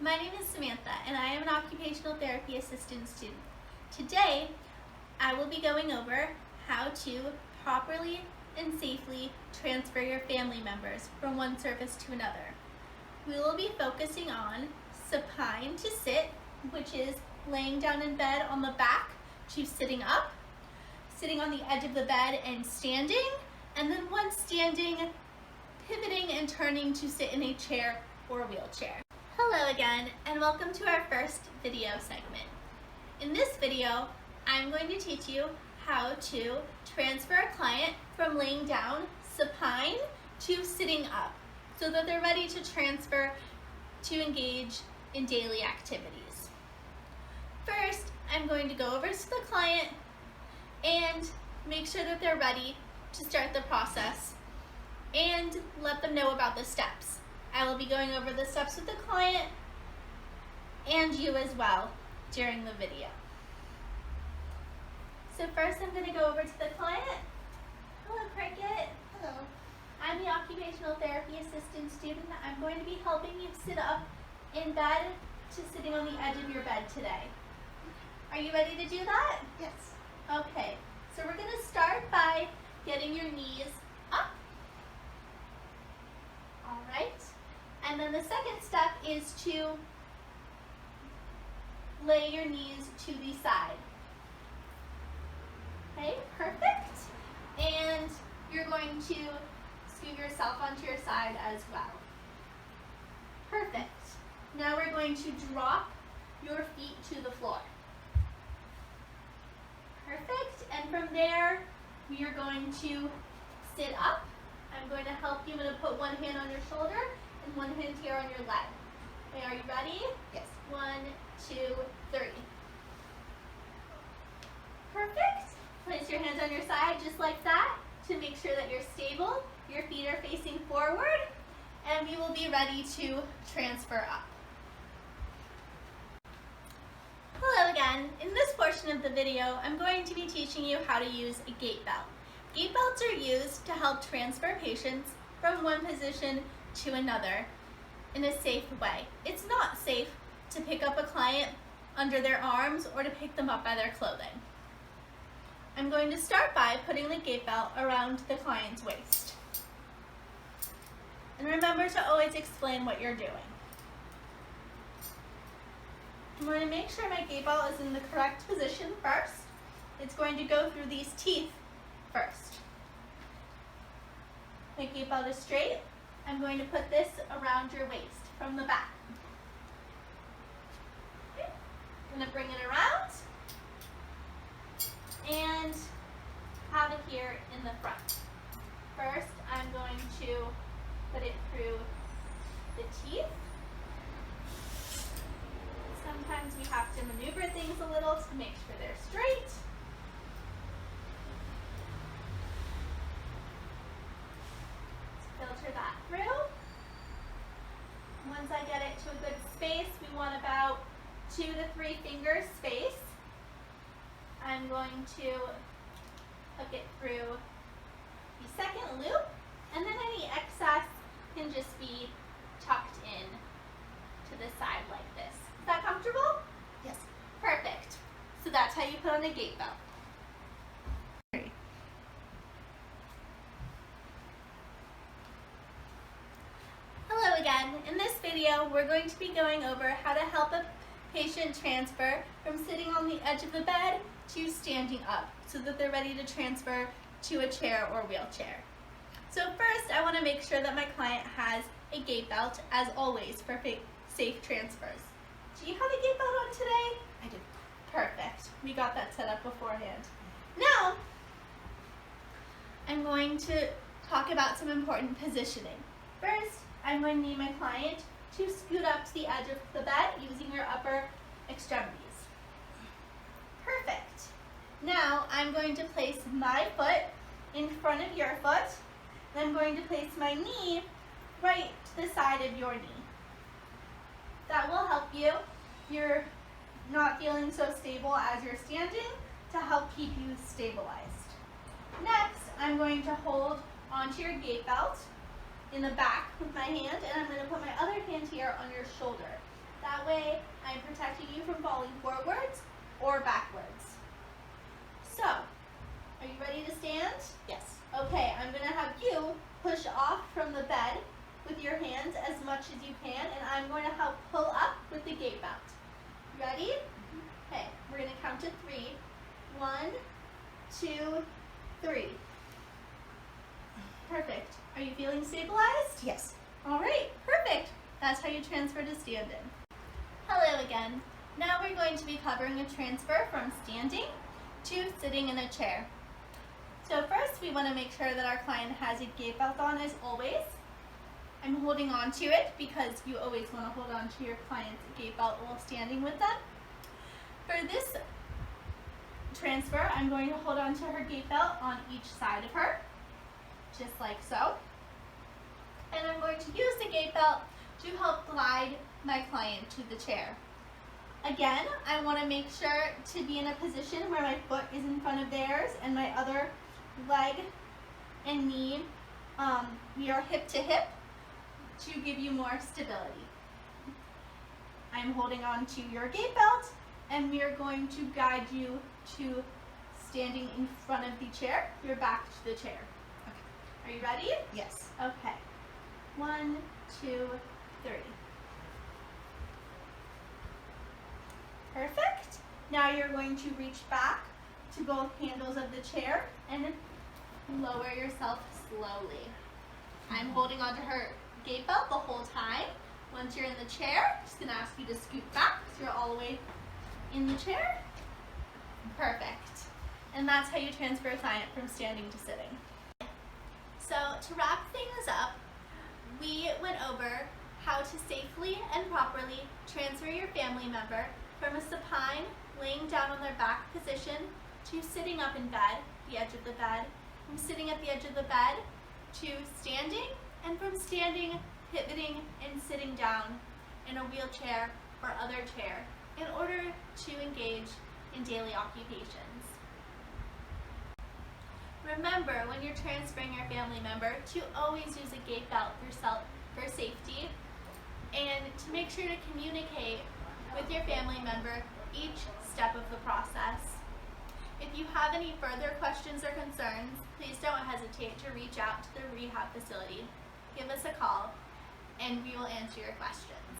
My name is Samantha and I am an occupational therapy assistant student. Today, I will be going over how to properly and safely transfer your family members from one service to another. We will be focusing on supine to sit, which is laying down in bed on the back, to sitting up, sitting on the edge of the bed and standing, and then once standing, pivoting and turning to sit in a chair or wheelchair. Hello again, and welcome to our first video segment. In this video, I'm going to teach you how to transfer a client from laying down supine to sitting up so that they're ready to transfer to engage in daily activities. First, I'm going to go over to the client and make sure that they're ready to start the process and let them know about the steps. I will be going over the steps with the client and you as well during the video. So first I'm going to go over to the client. Hello, Cricket. Hello. I'm the occupational therapy assistant student. I'm going to be helping you sit up in bed to sitting on the edge of your bed today. Are you ready to do that? Yes. Okay, so we're going to start by getting your knees up. All right. And then the second step is to lay your knees to the side. Okay, perfect. And you're going to scoot yourself onto your side as well. Perfect. Now we're going to drop your feet to the floor. Perfect. And from there, we are going to sit up. I'm going to help you. I'm going to put one hand on your shoulder and one hand here on your leg. Okay, are you ready? Yes. 1, 2, 3. Perfect. Place your hands on your side just like that to make sure that you're stable. Your feet are facing forward, and we will be ready to transfer up. Hello again. In this portion of the video, I'm going to be teaching you how to use a gait belt. Gait belts are used to help transfer patients from one position to another in a safe way. It's not safe to pick up a client under their arms or to pick them up by their clothing. I'm going to start by putting the gait belt around the client's waist. And remember to always explain what you're doing. I'm going to make sure my gait belt is in the correct position first. It's going to go through these teeth first. My gait belt is straight. I'm going to put this around your waist from the back. Okay. I'm going to bring it around and have it here in the front. First, I'm going to put it through the teeth. Sometimes we have to maneuver things a little to make sure they're straight. Filter that through. Once I get it to a good space, we want about 2 to 3 fingers space. I'm going to hook it through the second loop, and then any excess can just be tucked in to the side like this. Is that comfortable? Yes. Perfect. So that's how you put on a gait belt. Hello again. In this video, we're going to be going over how to help a patient transfer from sitting on the edge of the bed to standing up so that they're ready to transfer to a chair or wheelchair. So first, I want to make sure that my client has a gait belt, as always, for safe transfers. Do you have a gait belt on today? I do. Perfect. We got that set up beforehand. Now, I'm going to talk about some important positioning. First, I'm going to need my client to scoot up to the edge of the bed using your upper extremities. Perfect. Now, I'm going to place my foot in front of your foot, and I'm going to place my knee right to the side of your knee. That will help you. You're not feeling so stable as you're standing to help keep you stabilized. Next, I'm going to hold onto your gait belt in the back with my hand, and I'm going to put my other hand here on your shoulder. That way, I'm protecting you from falling forwards or backwards. So, are you ready to stand? Yes. Okay, I'm going to have you push off from the bed with your hands as much as you can, and I'm going to help pull up with the gate belt. Ready? Okay, we're going to count to 3. 1, 2, 3. Perfect. Are you feeling stabilized? Yes. All right, perfect. That's how you transfer to standing. Hello again. Now we're going to be covering a transfer from standing to sitting in a chair. So first we want to make sure that our client has a gait belt on as always. I'm holding on to it because you always want to hold on to your client's gait belt while standing with them. For this transfer, I'm going to hold on to her gait belt on each side of her, just like so. And I'm going to use the gait belt to help glide my client to the chair. Again, I want to make sure to be in a position where my foot is in front of theirs and my other leg and knee, we are hip to hip to give you more stability. I'm holding on to your gait belt and we are going to guide you to standing in front of the chair, your back to the chair. Okay. Are you ready? Yes. Okay. 1, 2, 3. Perfect. Now you're going to reach back to both handles of the chair and lower yourself slowly. I'm holding onto her gait belt the whole time. Once you're in the chair, I'm just going to ask you to scoot back so you're all the way in the chair. Perfect. And that's how you transfer a client from standing to sitting. So to wrap things up, we went over how to safely and properly transfer your family member from a supine, laying down on their back position, to sitting up in bed, the edge of the bed, from sitting at the edge of the bed to standing, and from standing, pivoting, and sitting down in a wheelchair or other chair in order to engage in daily occupations. Remember, when you're transferring your family member, to always use a gait belt for safety, and to make sure to communicate with your family member each step of the process. If you have any further questions or concerns, please don't hesitate to reach out to the rehab facility. Give us a call and we will answer your questions.